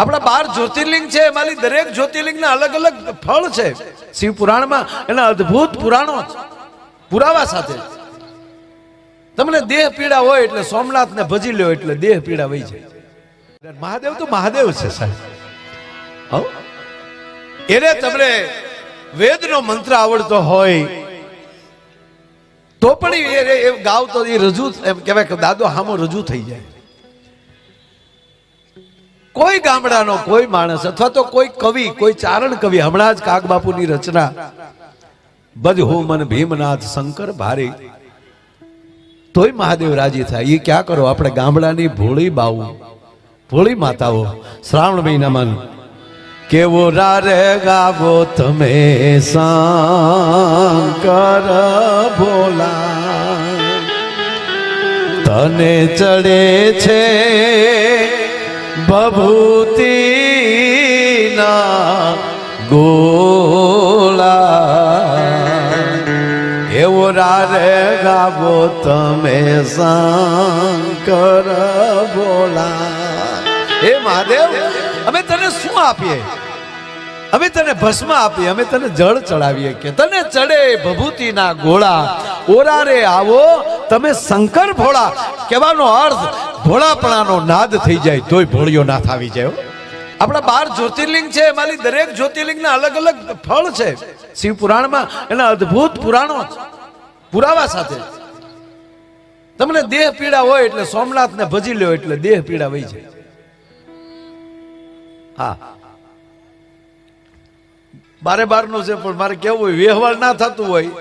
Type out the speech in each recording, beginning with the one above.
આપણા 12 જ્યોતિર્લિંગ છે, એમાંથી દરેક જ્યોતિર્લિંગના અલગ અલગ ફળ છે. શિવ પુરાણમાં એના અદ્ભુત પુરાણો પુરાવા સાથે. તમને દેહ પીડા હોય એટલે સોમનાથ ને ભજી લ્યો એટલે દેહ પીડા વહી જાય. મહાદેવ તો મહાદેવ છે સાહેબ. એને તમને વેદનો મંત્ર આવડતો હોય તો પણ એ ગાવ તો એ રજૂ એમ કહેવાય કે દાદો હામો રજૂ થઈ જાય. કોઈ ગામડાનો કોઈ માણસ અથવા તો કોઈ કવિ, કોઈ ચારણ કવિ, હમણાં જ કાગ બાપુની રચના બજ હો મન ભીમનાથ શંકર ભારી, તોય મહાદેવ રાજી થાય. એ ક્યાં કરો આપણે ગામડાની ભોળી બાવું, ભોળી માતાઓ શ્રાવણ મહિનામાં કેવો રારે ગાવો તમે શંકર ભોલા, તને ચડે છે ભભૂતિ ના ગોલા, એવો રારે ગાવો તમે શંકર ભોલા. હે મહાદેવ, અમે તને શું આપીએ? અમે તને ભસ્મ આપીએ, અમે તને જળ ચડાવીએ કે તને ચડે ભભૂતિના ગોળા, ઓરારે આવો તમે શંકર ભોળા. કહેવાનો અર્થ ભોળાપણાનો નાદ થઈ જાય તોય ભોળિયો નાથ આવી જાય. આપણા 12 જ્યોતિર્લિંગ છે, એમાંથી દરેક જ્યોતિર્લિંગના અલગ અલગ ફળ છે. શિવ પુરાણમાં એના અદ્ભુત પુરાણો પુરાવા સાથે. તમને દેહ પીડા હોય એટલે સોમનાથ ને ભજી લ્યો એટલે દેહ પીડા વહી જાય. હા, 12 નું છે, પણ મારે કેવું હોય વ્યવહાર ના થતું હોય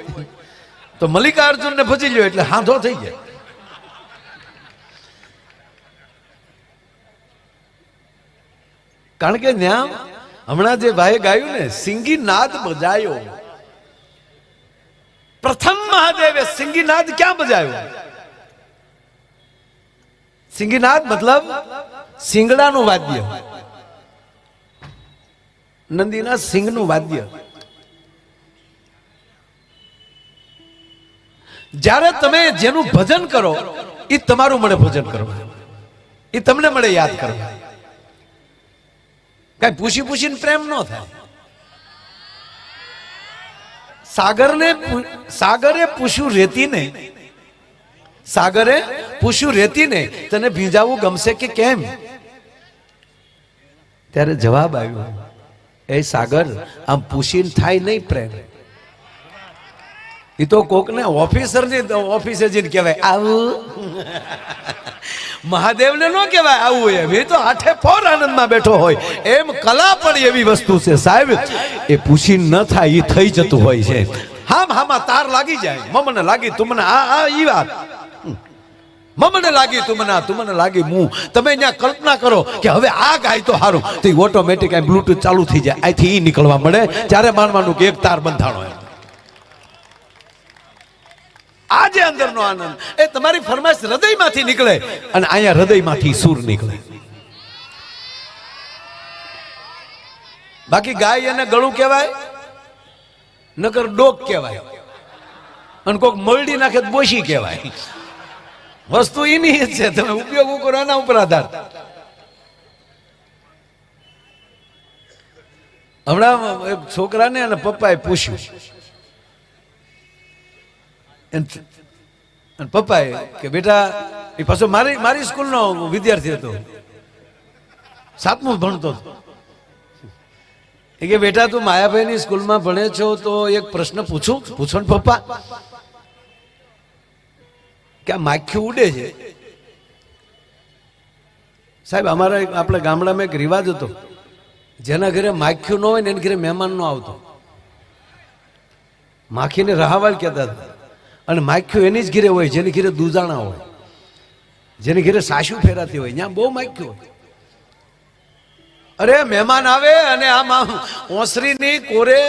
તો મલ્લિકાર્જુન ને ભજી લ્યો એટલે હાંધો થઈ જાય. કારણ કે ત્યાં હમણાં જે ભાઈ ગાયું ને સિંગી નાદ બજાયો, પ્રથમ મહાદેવે સિંગી નાદ ક્યાં બજાયો? સિંગી નાદ મતલબ સિંગડાનું વાદ્ય, નંદીના સિંગનું વાદ્ય. જ્યારે તમે જેનું ભજન કરો એ તમારું મળે ભજન કરવા, એ તમને મળે યાદ કરવા. કઈ પૂછી પૂછીને પ્રેમ ન થાય. સાગરે પૂછ્યું રેતીને, સાગરે પૂછ્યું રેતીને તને ભીંજાવું ગમશે કે કેમ? ત્યારે જવાબ આવ્યો, એ સાગર આમ પૂછીને થાય નહીં પ્રેમ. એ તો કોકને ઓફિસરની ઓફિસે જઈને કહેવાય આવું. મહાદેવને ન કહેવાય આવું. એમ એ તો આઠે ફોર આનંદમાં બેઠો હોય. એમ કલા પણ એવી વસ્તુ છે સાહેબ, એ પૂછીને ન થાય એ થઈ જતું હોય છે. હામાં તાર લાગી જાય. મને લાગી તું મને આ ઈ વાત, મને લાગી તું મને લાગી હું. તમે અહીંયા કલ્પના કરો કે હવે આ ગાય તો સારું, તો ઓટોમેટિક આ બ્લુટૂથ ચાલુ થઈ જાય, અહીંથી ઈ નીકળવા મળે. ત્યારે માનવાનું કે એક તાર બંધાણો. આ જે અંદરનો આનંદ એ તમારી ફરમાઈશ હૃદયમાંથી નીકળે અને અહીંયા હૃદયમાંથી સૂર નીકળે. બાકી ગાય એને ગળું કહેવાય, નકર ડોક કહેવાય, અને કોક મરડી નાખે બોશી કહેવાય. વસ્તુ એની જ છે, તમે ઉપયોગ કરો એના ઉપર આધાર. હમણાં એક છોકરાને અને પપ્પાએ પૂછ્યું, પપ્પાએ કે બેટા, એ પાછો મારી સ્કૂલનો વિદ્યાર્થી હતો, 7મું ભણતો હતો. એ કે બેટા તું માયાભાઈની સ્કૂલમાં ભણે છો તો એક પ્રશ્ન પૂછો ને પપ્પા, કે આ માખી ઉડે છે. સાહેબ અમારા આપણા ગામડામાં એક રિવાજ હતો, જેના ઘરે માખ્યું ન હોય ને એના ઘરે મહેમાન ન આવતો. માખીને રહાવાલ કહેતા હતા. અને માખ્યું એની જ ઘરે હોય જેની ઘરે દૂધાણા હોય, જેની ઘરે સાસુ ફેરાતી હોય, ત્યાં બહુ માખ્યું હોય. અરે મહેમાન આવે અને આમ ઓસરીની કોરે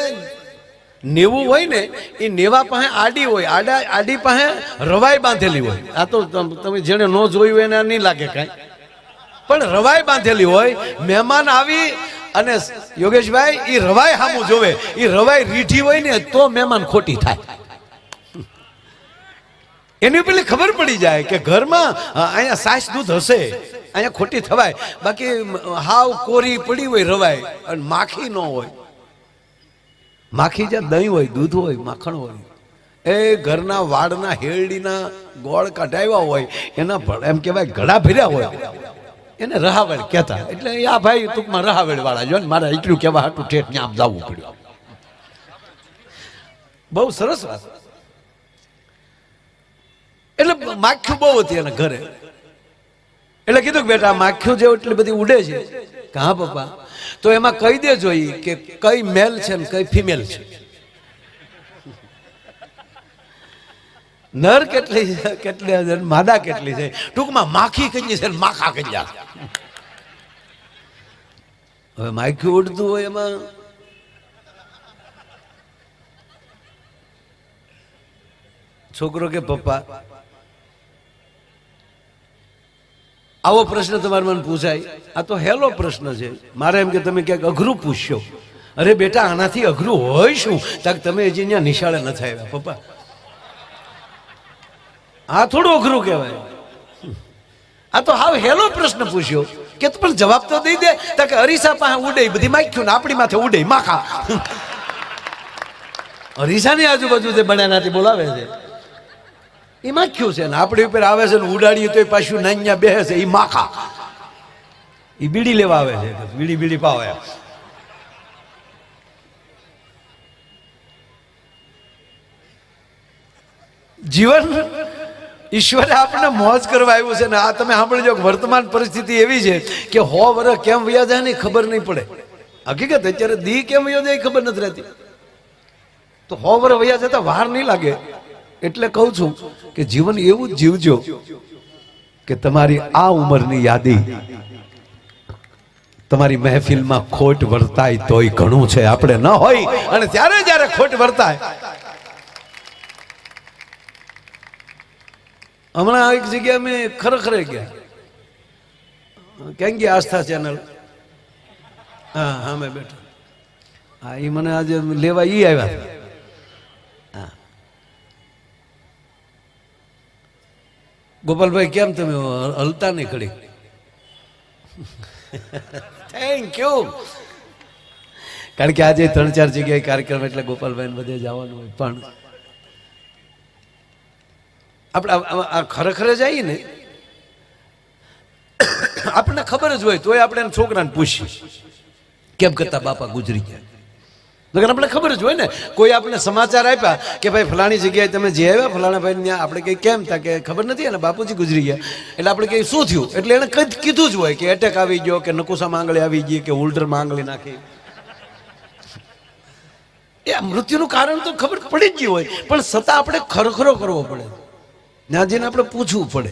નેવું હોય ને, એ નેવા પાસે આડી હોય, આડી પાસે રવાઈ બાંધેલી હોય. આ તો તમે જેને ન જોયું એને નહીં લાગે કાંઈ, પણ રવાઈ બાંધેલી હોય. મહેમાન આવી અને યોગેશભાઈ એ રવાઈ સામું જોવે, એ રવાઈ રીઠી હોય ને તો મહેમાન ખોટી થાય. એની પેલી ખબર પડી જાય કે ઘરમાં અહીંયા સાસ દૂધ હશે. અહીંયા ખોટી થવાય, બાકી હાવ કોરી પડી હોય રવાય, અને માખી ન હોય. માખી જ્યાં દહીં હોય, દૂધ હોય, માખણ હોય, એ ઘરના વાડના હેરડીના ગોળ કઢાવ્યા હોય, એના એમ કહેવાય ઘડા ભર્યા હોય, એને રહાવેળ કહેતા. એટલે આ ભાઈ ટૂંકમાં રહાવેળ વાળા જો ને, મારે એટલું કહેવા હાટું ઠેઠ ત્યાં જવું પડ્યું. બહુ સરસ વાત. એટલે માખ્યું બહુ હતી એના ઘરે. એટલે કીધું કે બેટા માખ્યું જેવું એટલી બધી ઉડે છે કે હા પપ્પા, તો એમાં કહી દેજો કે કઈ મેલ છે ને કઈ ફિમેલ છે, નર કેટલી કેટલી માદા કેટલી છે, ટૂંકમાં માખી કેટલી છે માખા કેટલા. હવે માખ્યું ઉડતું હોય એમાં છોકરો કે પપ્પા આવો પ્રશ્ન તમારે મને પૂછાય, આ તો હેલો પ્રશ્ન છે, મારે એમ કે તમે ક્યાંક અઘરું પૂછશો. અરે બેટા આનાથી અઘરું હોય શું? તાક તમે હજી ત્યાં નિશાળે નથી આવ્યા પપ્પા, આ થોડું અઘરું કહેવાય. આ તો હાવ હેલો પ્રશ્ન પૂછ્યો કે પણ જવાબ તો દઈ દે. તાકે અરીસા પાસે ઉડે બધી માખ્યું ને આપણી માથે ઉડે માખા. અરીસાની આજુબાજુ જે બન્યાનાથી બોલાવે છે એ માખ્યું છે, ને આપણી ઉપર આવે છે ને ઉડાડીએ તો પાછું નાન્યા બેસે છે, એ માખા. એ બીડી લેવા આવે છે, બીડી બીડી પાવે. જીવન ઈશ્વરે આપણને મોજ કરવા આવ્યું છે ને આ તમે સાંભળજો, વર્તમાન પરિસ્થિતિ એવી છે કે 100 વર્ષ કેમ વયા જાય ને ખબર નહીં પડે. હકીકત અત્યારે દી કેમ વયો જાય ખબર નથી રહેતી, તો 100 વર્ષ વયા જતા વાર નહીં લાગે. એટલે કહું છું કે જીવન એવું જ જીવજો કે તમારી આ ઉંમરની યાદી તમારી મહેફિલમાં ખોટ વર્તાય તોય ઘણું છે, આપણે ન હોય. અને ત્યારે જ્યારે ખોટ વર્તાય, હમણાં એક જગ્યાએ મેં ખરેખર ગયા, ક્યાં ગયા આસ્થા ચેનલ, હા હા મેં બેઠા, હા એ મને આજે લેવા ઈ આવ્યા હતા. ગોપાલભાઈ કેમ તમે હલતા નહીં ખડી? Thank you. કારણ કે આજે 3-4 જગ્યાએ કાર્યક્રમ એટલે ગોપાલભાઈ બધે જવાનું હોય, પણ આપણે આ ખરેખર જઈએ ને આપણને ખબર જ હોય તોય આપણે છોકરાને પૂછીએ કેમ કરતા બાપા ગુજરી ગયા. આપણે ખબર જ હોય ને, કોઈ આપણે સમાચાર આપ્યા કે ભાઈ ફલાણી જગ્યાએ તમે જે આવ્યા ફલાણા ભાઈ ત્યાં, આપણે કઈ કેમ તા કે ખબર નથી અને બાપુજી ગુજરી ગયા. એટલે આપણે કઈ શું થયું, એટલે એને કીધું જ હોય કે એટેક આવી ગયો, કે નકુસા માંગળી આવી ગઈ, કે હોલ્ડર માંગળી નાખી. એ મૃત્યુનું કારણ તો ખબર પડી જ ગયું હોય, પણ છતાં આપણે ખરખરો કરવો પડે, ત્યાં જઈને આપણે પૂછવું પડે.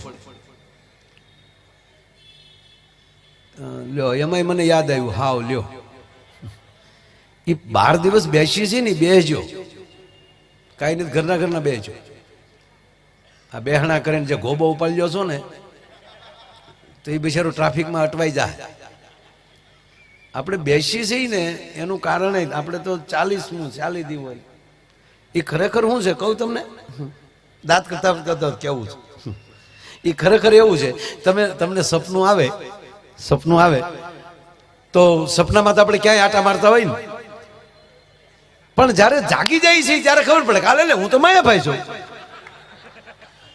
લ્યો એમાંય મને યાદ આવ્યું, હાવ લ્યો એ 12 દિવસ બેસી છે ને, બેસજો કાંઈ નથી, ઘરના બેસજો. આ બેહણા કરીને જે ગોબો ઉપાડ્યો છો ને તો એ બિચારો ટ્રાફિકમાં અટવાઈ જાય. આપણે બેસી છીએ ને એનું કારણ આપણે તો 40 દી હોય. એ ખરેખર શું છે કહું તમને, દાંત કરતા કેવું છે એ ખરેખર એવું છે. તમને સપનું આવે તો સપનામાં તો આપણે ક્યાંય આટા મારતા હોય ને, પણ જ્યારે જાગી જાય છે ત્યારે ખબર પડે કાલે લે હું તો માયાભાઈ છું,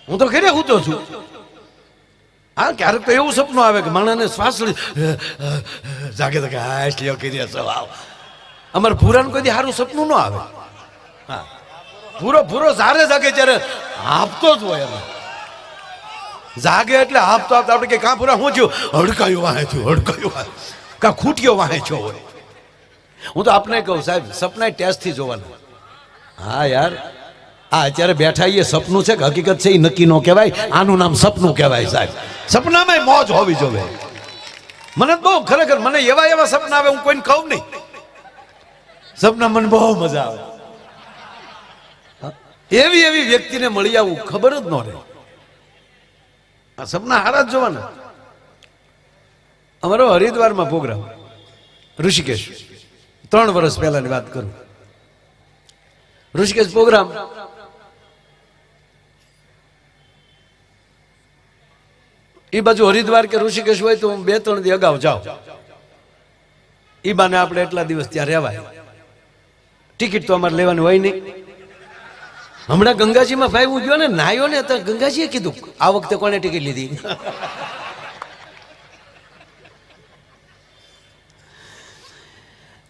હું તો ઘરે સૂતો છું. હા ક્યારેક તો એવું સપનું આવે કે માણસને શ્વાસ જાગે તો કે હા એટલી કરી આવ. અમારે ભૂરાનું કોઈ સારું સપનું ન આવે. હા ભૂરો જારે જાગે ત્યારે હાંફતો જ હોય, એમાં જાગે એટલે હાંફતો આપણે કે કાં ભૂરા હું થયું, હડકાયું વાહે થયું, હડકાયું વાહે કાં ખૂટ્યો વાહે છો હોય. હું તો આપને કહું સાહેબ સપના ટેસ્ટથી જોવાના. હા યાર આ અત્યારે બેઠા એ સપનું છે કે હકીકત છે એ નક્કી ન કહેવાય, આનું નામ સપનું કહેવાય સાહેબ. સપનામાં મોજ હોવી જોઈએ. મને બહુ ખરેખર મને એવા સપના આવે, હું કોઈને કહું નહીં, સપના મને બહુ મજા આવે. એવી વ્યક્તિને મળી આવું ખબર જ ન રહે. આ સપના હારા જ જોવાના. અમારો હરિદ્વારમાં પ્રોગ્રામ, ઋષિકેશ, 3 વર્ષ પહેલાની વાત કરું. ઋષિકેશ પ્રોગ્રામ એ બાજુ હરિદ્વાર કે ઋષિકેશ હોય તો હું 2-3 દી અગાઉ જાઉં. એ બાને આપણે એટલા દિવસ ત્યાં રહેવાય. ટિકિટ તો અમારે લેવાની હોય નહીં. હમણાં ગંગાજીમાં ભાઈ હું ગયો ને નાયો ને તો ગંગાજીએ કીધું આ વખતે કોને ટિકિટ લીધી.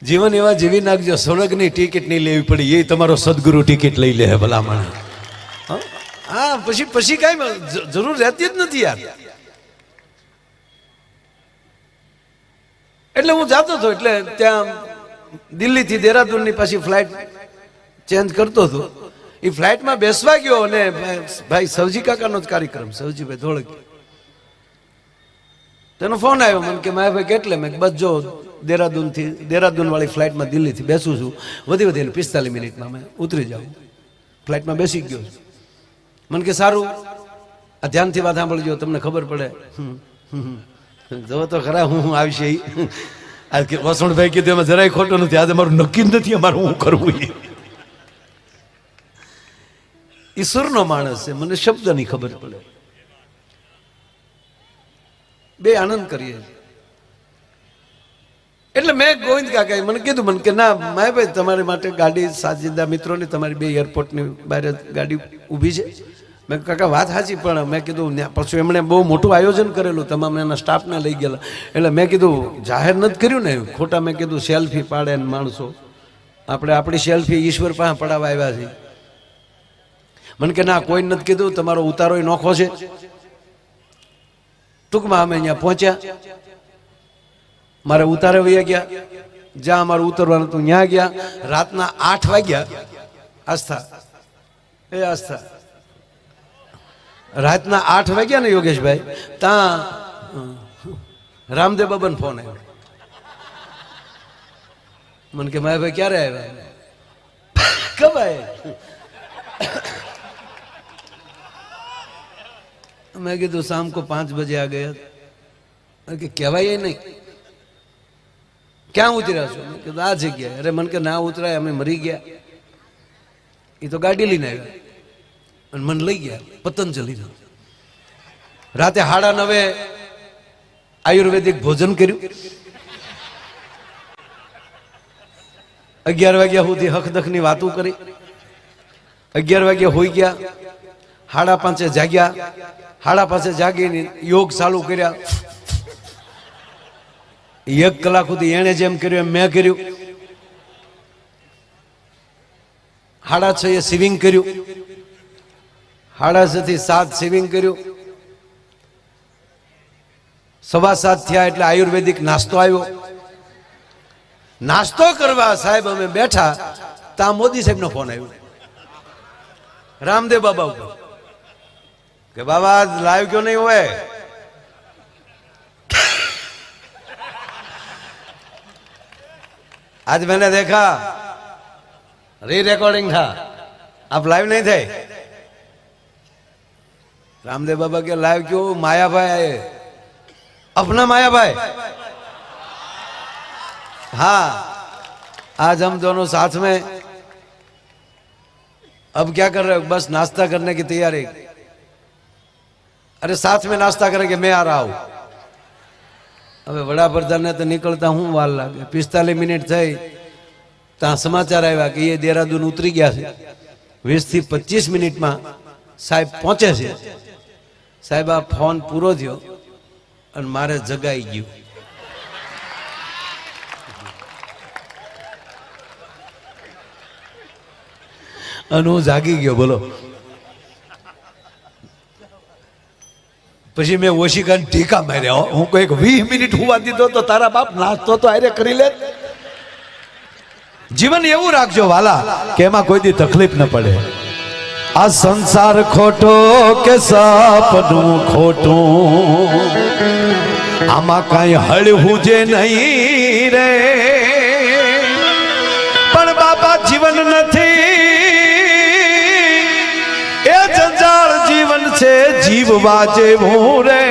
જીવન એવા જીવી નાખજો, સ્વર્ગની ટિકિટ નહીં લેવી પડી, એ તમારો સદગુરુ ટિકિટ લઈ લે ભલામણ. હા પછી કાંઈ જરૂર રહેતી જ નથી યાર. એટલે હું જાતો હતો, એટલે ત્યાં દિલ્હીથી દેહરાદૂનની પાછી ફ્લાઇટ ચેન્જ કરતો હતો. એ ફ્લાઇટમાં બેસવા ગયો અને ભાઈ સવજી કાકાનો જ કાર્યક્રમ, સવજીભાઈ ધોળક, તેનો ફોન આવ્યો મને કે મારા ભાઈ કેટલે? મેં બસ જો દેહરાદૂન વાળી ફ્લાઇટમાં દિલ્હીથી બેસું છું, વધી 45 મિનિટમાં મેં ઉતરી જાઉં. ફ્લાઇટમાં બેસી ગયો. મને કે સારું, આ ધ્યાનથી વાત સાંભળજો, તમને ખબર પડે. જો તો ખરા હું આવશે. વસણભાઈ કીધું એમાં જરાય ખોટું નથી. આજે મારું નક્કી જ નથી અમારું શું કરવું. ઈશ્વરનો માણસ છે, મને શબ્દની ખબર પડે. બે આનંદ કરીએ. એટલે મેં ગોવિંદ કાકા મને કીધું, મને કે ના માયાભાઈ તમારી માટે ગાડી સાજીદા મિત્રોની તમારી 2 એરપોર્ટની બહાર ગાડી ઊભી છે. મેં કાકા વાત સાચી, પણ મેં કીધું પછી એમણે બહુ મોટું આયોજન કરેલું, તમામ એના સ્ટાફને લઈ ગયેલા. એટલે મેં કીધું જાહેર નથી કર્યું ને ખોટા. મેં કીધું સેલ્ફી પાડે ને માણસો, આપણે આપણી સેલ્ફી ઈશ્વર પાસે પડાવવા આવ્યા છીએ. મને કે ના કોઈ નથી કીધું, તમારો ઉતારો નોખો છે. ટૂંકમાં અમે અહીંયા પહોંચ્યા, મારે ઉતારે વયા ગયા, જ્યાં અમારું ઉતરવાનું હતું ત્યાં ગયા. રાતના 8 વાગ્યા. આસ્થા રાતના 8 વાગ્યા ને યોગેશભાઈ, ત્યાં રામદેવ બાબાનો ફોન આવ્યો. મને કે મારા ભાઈ ક્યારે આવ્યા? કબ આયા? મેં કીધું શામ को 5 बजे आ गया. કે કહેવાય નહીં. ક્યાં ઉતર્યા છો? મેં કીધું આ જગ્યાએ. અરે મને કે ના ઉતરાય, અમે મરી ગયા. એ તો ગાડી લઈને આવ્યા અને મને લઈ ગયા પતંજલિ. રાતે 9:30 આયુર્વેદિક ભોજન કર્યું. 11 વાગ્યા સુધી હકદખની વાતો કરી. 11 વાગ્યા હોઈ ગયા. 5:30 જાગ્યા. 5:30 જાગીને યોગ ચાલુ કર્યા. 1 કલાક સુધી એને જેમ કર્યું એમ મેં કર્યું. 6:30 સ્વિમિંગ કર્યું. 6:30 થી 7 સ્વિમિંગ કર્યું. 7:15 થયા એટલે આયુર્વેદિક નાસ્તો આવ્યો. નાસ્તો કરવા સાહેબ અમે બેઠા, ત્યાં મોદી સાહેબનો ફોન આવ્યો રામદેવ બાબા ઉપર કે બાબા લાઈવ क्यों नहीं हुए? आज मैंने देखा री रिकॉर्डिंग था, आप लाइव नहीं थे. रामदेव बाबा के लाइव क्यों? माया भाई आए, अपना माया भाई. हाँ, आज हम दोनों साथ में. अब क्या कर रहे हो? बस नाश्ता करने की तैयारी. अरे साथ में नाश्ता करेंगे, मैं आ रहा हूं. હવે વડાપ્રધાનને તો નીકળતા હું વાર લાગે. 45 મિનિટ થઈ ત્યાં સમાચાર આવ્યા કે એ દેહરાદૂન ઉતરી ગયા છે. 20 થી 25 મિનિટમાં સાહેબ પહોંચે છે. સાહેબ આ ફોન પૂરો થયો અને મારે જગાઈ ગયું. અને હું જાગી ગયો. બોલો. પછી મેં ઓશિકાને ટીકા માર્યા. હું કોઈ 20 મિનિટ હોવા દીધો તો તારા બાપ નાસ્તો તો આરે કરી લે. જીવન એવું રાખજો વાલા કે એમાં કોઈ દી તકલીફ ન પડે. આ સંસાર ખોટો કે સપનું ખોટું, આમાં કઈ હળવું જે નહીં રે. પણ બાપા જીવન નથી, એ જંજાળ જીવન છે જીવવા જેવું રે.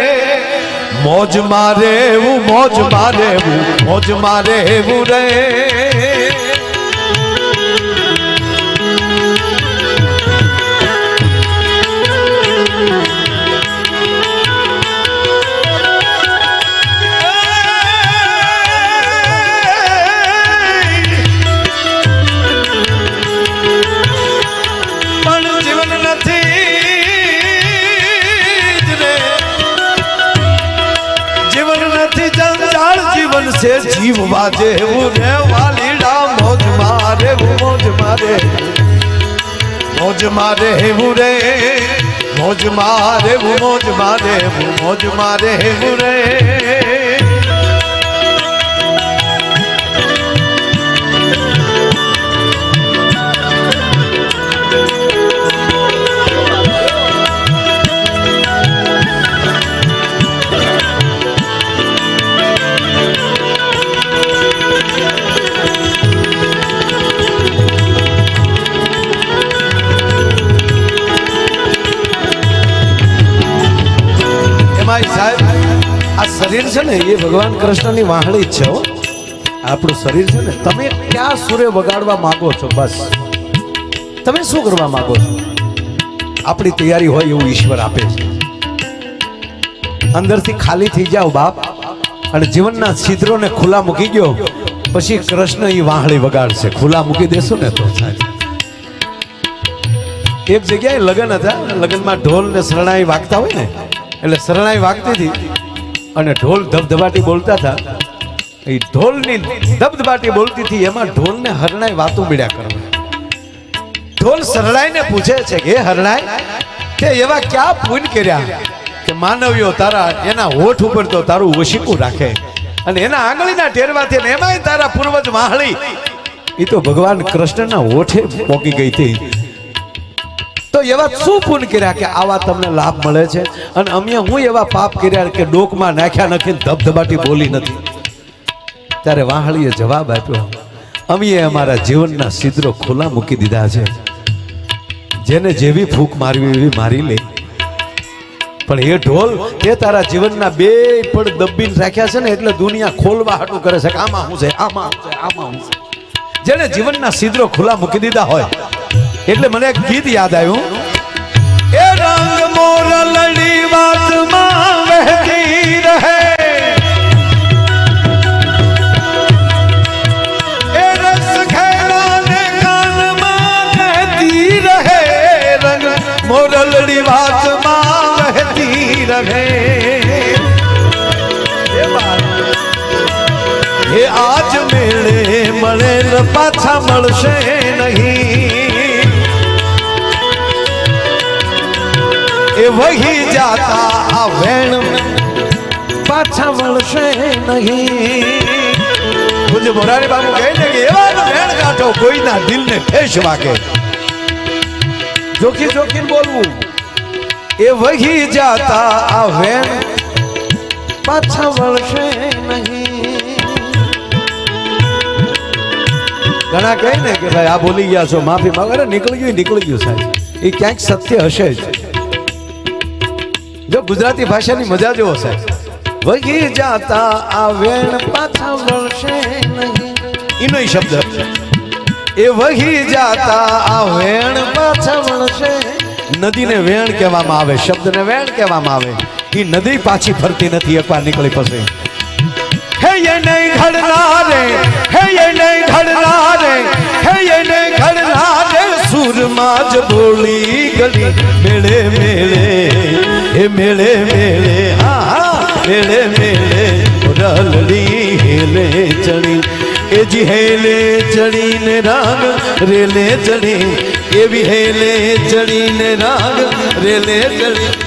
મોજ મારે એવું, મોજ મારે એવું, મોજ મારે એવું રે. છે જીવવા જેવું રે વાલીડા મોજ મારે મોજ મારે મોજ મારે હેવું રે મોજ મારે મોજ મારે મોજ મારે હેવું રે સાહેબ આ શરીર છે ને એ ભગવાન કૃષ્ણની વાહળી જ છે હો આપણું શરીર છે ને તમે ક્યાં સૂર્ય વગાડવા માંગો છો બસ તમે શું કરવા માંગો છો આપણી તૈયારી હોય એવું ઈશ્વર આપે છે અંદરથી ખાલી થઈ જાઓ બાપ અને જીવનના છિદ્રોને ખુલ્લા મૂકી ગયો પછી કૃષ્ણ એ વાહળી વગાડશે ખુલ્લા મૂકી દેશો ને તો સાહેબ એક જગ્યાએ લગ્ન હતા લગ્નમાં ઢોલ ને શરણાઈ વાગતા હોય ને એટલે શરણાઈ વાગતી હતી અને ઢોલ ધબધબાટી બોલતા હતા એ ઢોલની ધબધબાટી બોલતી હતી એમાં ઢોલને હરણાઈ વાતો મળ્યા કરવા ઢોલ શરણાઈને પૂછે છે કે હરણાઈ કે એવા ક્યાં પૂન કર્યા કે માનવીઓ તારા એના હોઠ ઉપર તો તારું વશીકું રાખે અને એના આંગળીના ટેરવાથી અને એમાંય તારા પૂર્વજ વાહળી એ તો ભગવાન કૃષ્ણના હોઠે પોકી ગઈ હતી તો એવા શું પુણ્ય કર્યા કે આવા તમને લાભ મળે છે અને અમે હું એવા પાપ કર્યા કે ડોકમાં નાખ્યા નથી ધબધબાટી બોલી નથી ત્યારે વાહળીએ જવાબ આપ્યો અમે અમારા જીવનના છિદ્રો ખુલ્લા મૂકી દીધા છે જેને જેવી ફૂંક મારવી એવી મારી લે પણ એ ઢોલ તે તારા જીવનના બે પડ દબીને રાખ્યા છે ને એટલે દુનિયા ખોલવા હાટું કરે છે કે આમાં હું છે આમાં હું છે આમાં હું છે જેને જીવનના છિદ્રો ખુલ્લા મૂકી દીધા હોય એટલે મને એક ગીત યાદ આવ્યું એ રંગ મોરલડી વાતમાં વહેતી રહે એ રસ ખેલાને કાનમાં કહેતી રહે રંગ મોરલડી વાતમાં વહેતી રહે એ આજ મેળે મળે પાછા મળશે નહીં એ વહી જાતા આ વેણ પાછા વળશે નહીં પૂજ્ય મોરારી બાબુ કહે છે કે એવા વેણ કાઢો કોઈના દિલને ઠેસ વાગે જોખી જોખીને બોલવું એ વહી જાતા આ વેણ પાછા વળશે નહીં ઘણા કહે ને કે ભાઈ આ બોલી ગયા છો માફી માંગો અરે નીકળી ગયું સાહેબ એ ક્યાંક સત્ય હશે જ જો ગુજરાતી ભાષાની મજા જેવો સાહેબ વહી જાતા આ વેણ પાછા વળશે નહીં એનો શબ્દ એ વહી જાતા આ વેણ પાછા વળશે નદીને વેણ કહેવામાં આવે શબ્દને વેણ કહેવામાં આવે એ નદી પાછી ફરતી નથી એકવાર નીકળી પછી હે એ નહીં ઘડનારે હે એ નહીં ઘડનારે હે એ નહીં ઘડનારે સુરમાં જ બોલી ગલી મેળે મેળે હે મેળે મેળે હા મેળે મેળે રલડી હેલે ચડી એ જી હેલે ચડીને રાગ રેલે ચડી એવી હેલે ચડીને રાગ રેલે ચડી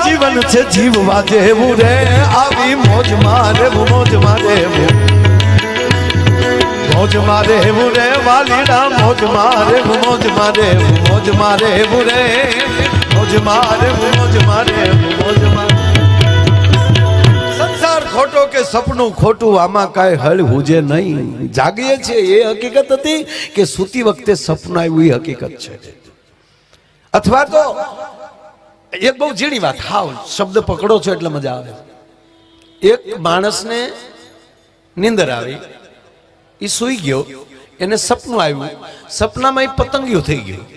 જીવન છે જીવવા જેવું રે આવી મોજ મારે મોજ મારે મોજ મારે એવું રે વાલીડા મોજ મારે મોજ મારે મોજ મારે એવું રે મોજ મારે મોજ મારે મોજ મારે કે સપનું ખોટું, આમાં કાંઈ હળ હુજે નહીં. જાગીએ છે એ હકીકત હતી કે સૂતી વખતે સપનું આવ્યું એ હકીકત છે. અથવા તો એક બહુ ઝીણી વાત, હાવ શબ્દ પકડો છો એટલે મજા આવે. એક માણસને નીંદર આવી, એ સૂઈ ગયો, એને સપનું આવ્યું, સપનામાં એ પતંગિયું થઈ ગયું.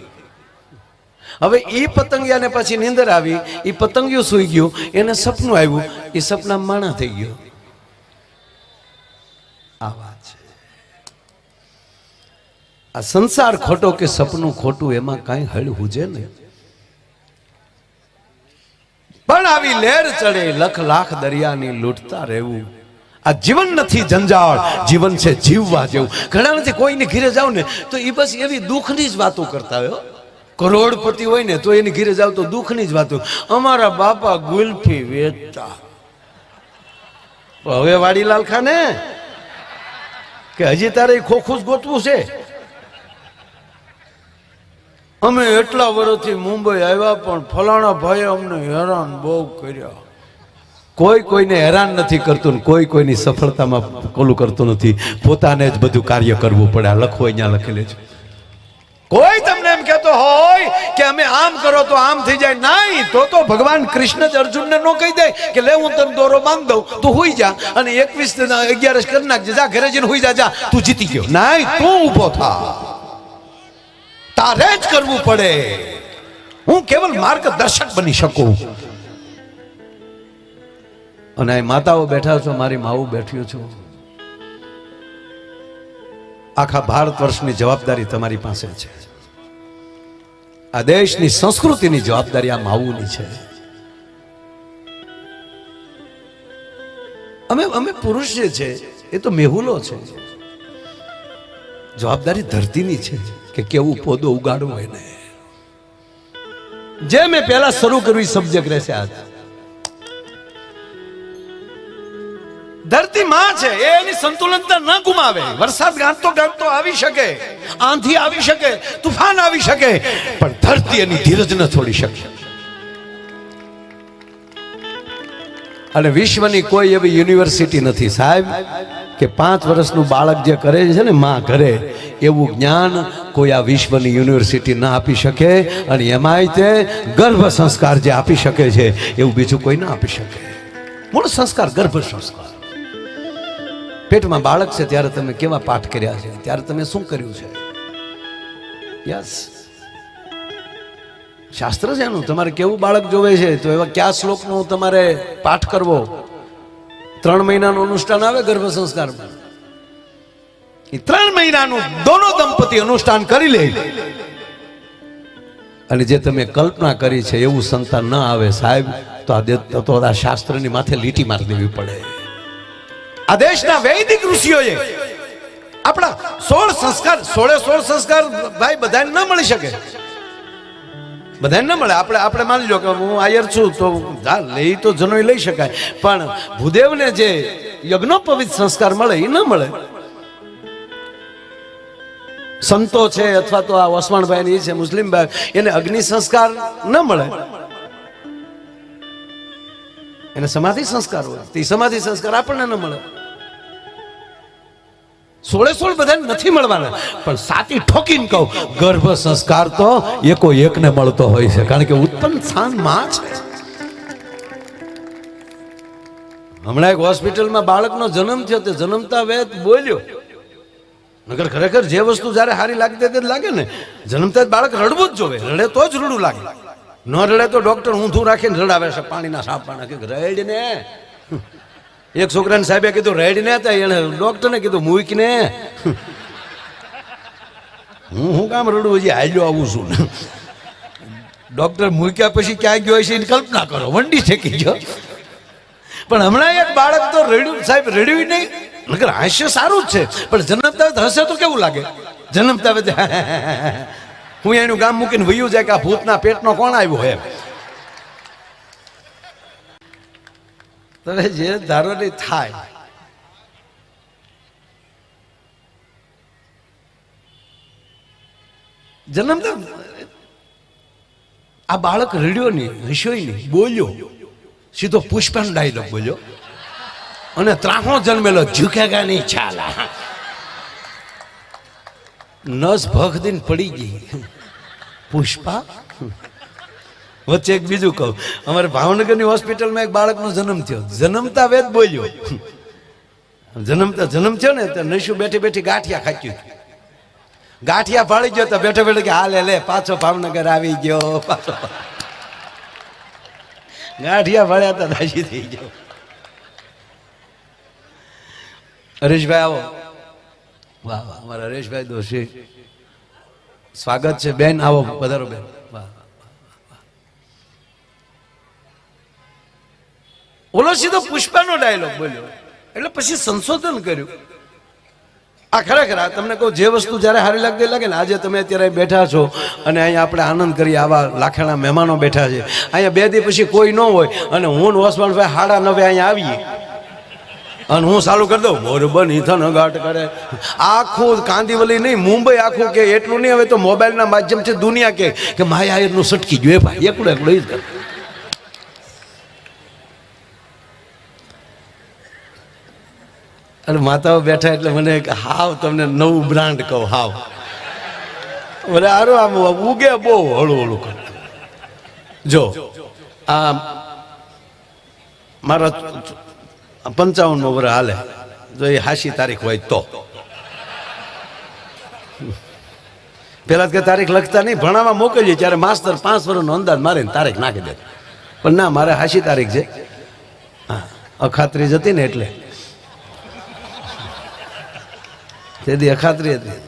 હવે એ પતંગિયાને પછી નીંદર આવી, એ પતંગિયું સૂઈ ગયું, એને સપનું આવ્યું, એ સપના માણા થઈ ગયો. આ વાત છે. આ સંસાર ખોટો કે સપનું ખોટું, એમાં કાંઈ હળ હુજે નહીં. પણ આવી લહેર ચડે લખ લાખ દરિયાની લૂંટતા રહેવું. આ જીવન નથી જંજાળ, જીવન છે જીવવા જેવું. ઘણા નથી કોઈને ઘીરે જાવ ને તો એ બસ એવી દુઃખની જ વાતો કરતા હોય. કરોડપતિ હોય ને તો એની ઘીરે જાવ તો દુઃખની જ વાતો. અમારા બાપા ગુલ્ફી વેચતા. હવે વાડીલાલ ખાને કે હજી તારે ખોખું જ ગોતવું છે. અમે એટલા વર્ષથી મુંબઈ આવ્યા પણ ફલાણા ભાઈએ અમને હેરાન બહુ કર્યા. કોઈ કોઈને હેરાન નથી કરતું ને કોઈ કોઈની સફળતામાં કોલું કરતું નથી. પોતાને જ બધું કાર્ય કરવું પડે. લખો અહીંયા લખી લેજો. કોઈ તમને એમ કહેતો હોય કે અમે આમ કરો તો આમ થઈ જાય, નહીં. તો ભગવાન કૃષ્ણ જ અર્જુનને નો કહી દે કે લે હું તને દોરો બાંધ દઉં, તું હુઈ જા અને 21-11 કરી નાખજે, જા ઘરે જઈને હુઈ જા, તું જીતી ગયો. નહીં, તું ઊભો થા. તારે જ કરવું પડે. હું કેવલ માર્ગદર્શક બની શકું. અને આ માતાઓ બેઠા છો, મારી માવું બેઠ્યું છું. આખા ભારત વર્ષની જવાબદારી તમારી પાસે છે. આ દેશની સંસ્કૃતિની જવાબદારી આ માવુની છે. અમે પુરુષ જે છે એ તો મેહુલો છે. જવાબદારી ધરતીની છે કે કેવું પોદો ઉગાડવો એને. જે મેં પહેલા શરૂ કર્યું સબ્જેક્ટ રહેશે. આજ ધરતી માં છે, એની સંતુલનતા ન ગુમાવે. વરસાદ ગાંઠતો આવી શકે, આંધી આવી શકે, તુફાન આવી શકે, પણ ધરતી એની ધીરજ ન છોડી શકે. અને વિશ્વની કોઈ એવી યુનિવર્સિટી નથી સાહેબ કે 5 વર્ષનું બાળક જે કરે છે ને માં ઘરે, એવું જ્ઞાન કોઈ આ વિશ્વની યુનિવર્સિટી ના આપી શકે. અને એમાંય તે ગર્ભ સંસ્કાર જે આપી શકે છે એવું બીજું કોઈ ના આપી શકે. મૂળ સંસ્કાર ગર્ભ સંસ્કાર. પેટમાં બાળક છે ત્યારે તમે કેવા પાઠ કર્યા છે, ત્યારે તમે શું કર્યું છે. યસ, શાસ્ત્ર છે એનું. તમારે કેવું બાળક જોવે છે તો એવા કયા શ્લોકનો તમારે પાઠ કરવો. 3 મહિનાનું અનુષ્ઠાન આવે ગર્ભ સંસ્કારમાં. એ 3 મહિનાનું દોનો દંપતી અનુષ્ઠાન કરી લે અને જે તમે કલ્પના કરી છે એવું સંતાન ન આવે સાહેબ, તો આ શાસ્ત્રની માથે લીટી મારી દેવી પડે. આ દેશના વૈદિક ઋષિઓએ આપણા 16 સંસ્કાર ભાઈ બધાને ન મળી શકે. બધાને ન મળે. આપણે માની લો કે હું આયર છું તો લઈ તો જનોઈ લઈ શકાય, પણ ભૂદેવને જે યજ્ઞોપવિત સંસ્કાર મળે એ ન મળે. સંતો છે અથવા તો આ વસવાણભાઈ છે મુસ્લિમભાઈ, એને અગ્નિ સંસ્કાર ન મળે. એને સમાધિ સંસ્કાર હોય, તે સમાધિ સંસ્કાર આપણને ન મળે. 16 બધાને નથી મળવાના, પણ સાચી ઠોકીને કહું ગર્ભ સંસ્કાર તો એકો એકને મળતો હોય છે, કારણ કે ઉત્પન્ન સ્થાન માં છે. હમણાં એક હોસ્પિટલમાં બાળકનો જન્મ થયો, તે જન્મતા વેત બોલ્યો. નગર ખરેખર જે વસ્તુ જયારે સારી લાગતી તે લાગે ને, જન્મતા જ બાળક રડવું જ જોવે. રડે તો જ રડવું લાગે, ન રડે તો ડોક્ટર ઊંધું રાખીને રડાવે છે. પાણીના સાપા નાખે રેડ ને. એક છોકરાને સાહેબે કીધું રેડ ને હતા, એને ડોક્ટરને કીધું મૂક ને. હું કામ રડું, હજી હાલ્યો આવું છું. ડોક્ટર મૂક્યા પછી ક્યાં ગયો છે એની કલ્પના કરો, વંડી ઠેકી ગયો. પણ હમણાં એક બાળક તો રડ્યું સાહેબ, રડ્યું નહીં. નકર હાસ્ય સારું જ છે, પણ જન્મતા હશે તો કેવું લાગે. જન્મતા હું એનું ગામ મૂકીને વયું જાય કે આ ભૂતના પેટનો કોણ આવ્યો એમ. તમે જે ધારો નહીં થાય. જન્મતા આ બાળક રડ્યો નહીં, હસ્યો નહીં, બોલ્યો. સીધો પુષ્પાનો ડાયલોગ બોલ્યો. અને ત્રાહો જન્મેલો ઝુકેગા નહીં છાલા. નસ ભખ દિન પડી ગઈ. પુષ્પા વચ્ચે એક બીજું કહું, અમારે ભાવનગરની હોસ્પિટલમાં એક બાળકનો જન્મ થયો. જન્મતા વેદ બોલ્યો. જન્મ થયો ને તો નશુ બેઠી બેઠી ગાંઠિયા ખાચ્યું. ગાંઠિયા ફાળી ગયો તો બેઠો બેઠો કે હાલે લે પાછો ભાવનગર આવી ગયો. પાછો ગાંઠિયા ફાળ્યા તો દાજી થઈ ગયો. હરેશભાઈ આવો. વાહ વાહ, અમારા હરેશભાઈ દોશી સ્વાગત છે. બેન આવો, પધારો બેન. વાહ. ઓલો સીધો પુષ્પાનો ડાયલોગ બોલ્યો એટલે પછી સંશોધન કર્યું. આ ખરેખર તમને કહું, જે વસ્તુ જ્યારે સારી લાગતી લાગે ને, આજે તમે અત્યારે બેઠા છો અને અહીંયા આપણે આનંદ કરીએ, આવા લાખેણા મહેમાનો બેઠા છે અહીંયા. 2 દી પછી કોઈ ન હોય અને હું ઓસમાનભાઈ 9:30 અહીંયા આવીએ અને હું ચાલુ કરી દઉં મોરબન હિથન ઘાટ કરે. આખું કાંદીવલી નહીં, મુંબઈ આખું કે એટલું નહીં. હવે તો મોબાઈલના માધ્યમથી દુનિયા કે માયાનું સટકી ગયું. ભાઈ એકડું એકડું જ કરે. અને માતાઓ બેઠા એટલે મને હાવ તમને નવું બ્રાન્ડ કહું. હાવ બોલે આરો આમ ઉગે બહુ હળું હળું કર. જો આ મારા 55મો વર્ષ હાલે, જો એ 80 તારીખ હોય તો. પેલા કે તારીખ લખતા નહીં, ભણાવવા મોકલીએ ત્યારે માસ્તર 5 વર્ષનો અંદાજ મારીને તારીખ નાખી દે. પણ ના, મારે 80 તારીખ છે. હા, અખાત્રી હતી ને એટલે તેથી અખાત્રી હતી.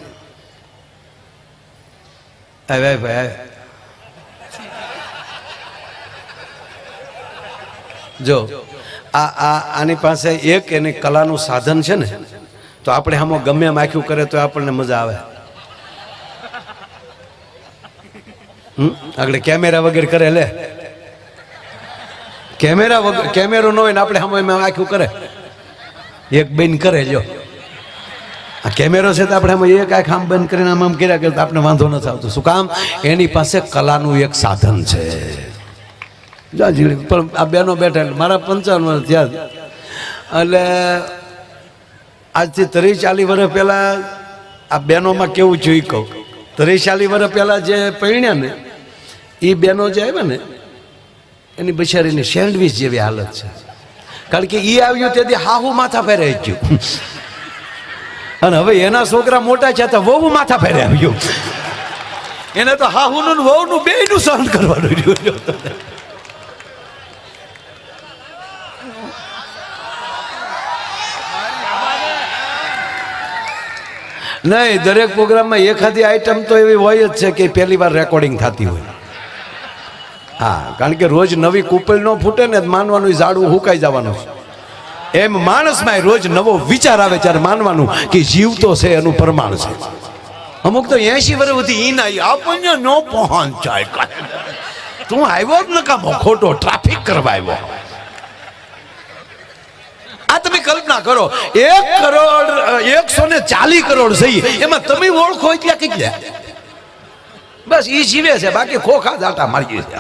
ભાઈ ભાઈ જો આની પાસે એક એની કલાનું સાધન છે ને, તો આપણે આમાં ગમે એમ આખ્યું કરે તો આપણને મજા આવે. આગળ કેમેરા વગર કરે લે, કેમેરા વગર, કેમેરો ન હોય ને આપણે આમાં એમ આખ્યું કરે, એક બેન કરે. જો આ કેમેરો છે તો આપણે આમાં એક આંખ આમ બંધ કરીને આમ કર્યા કરે તો આપણે વાંધો નથી આવતો. શું કામ? એની પાસે કલાનું એક સાધન છે. પણ આ બેનો બેઠા એટલે મારા 55 વર્ષ થયા એટલે આજથી 30-40 વર્ષ પહેલાં આ બહેનોમાં કેવું જોઈ કહું. 30-40 વર્ષ પહેલાં જે પરણ્યા ને એ બહેનો જે આવ્યા ને એની બિચારીની સેન્ડવીચ જેવી હાલત છે. કારણ કે એ આવ્યું તેથી હાહુ માથા ફેરે ગયું અને હવે એના છોકરા મોટા છે તો વહુ માથા ફેરે આવ્યું. એને તો હાહુનું વહુનું બેયનું સહન કરવાનું રહ્યું. નહીં, દરેક પ્રોગ્રામમાં એખાદી આઈટમ તો એવી હોય જ છે કે પહેલી વાર રેકોર્ડિંગ થતી હોય. હા, કારણ કે રોજ નવી કુપલ ન ફૂટે ને માનવાનું ઝાડવું હુકાઈ જવાનું છે. એમ માણસમાં રોજ નવો વિચાર આવે ત્યારે માનવાનું કે જીવ તો છે એનું પ્રમાણ છે. અમુક તો 80 વર્ષ સુધી ઈ ના આપણને ન પહોંચાય. તું આવ્યો જ નકામો ખોટો ટ્રાફિક કરવા આવ્યો. આ તમે કલ્પના કરો, 140 કરોડ થઈ એમાં તમે ઓળખો ત્યાં કેટલા? બસ ઈ જીવે છે, બાકી ખોખા દાટા મારી છે.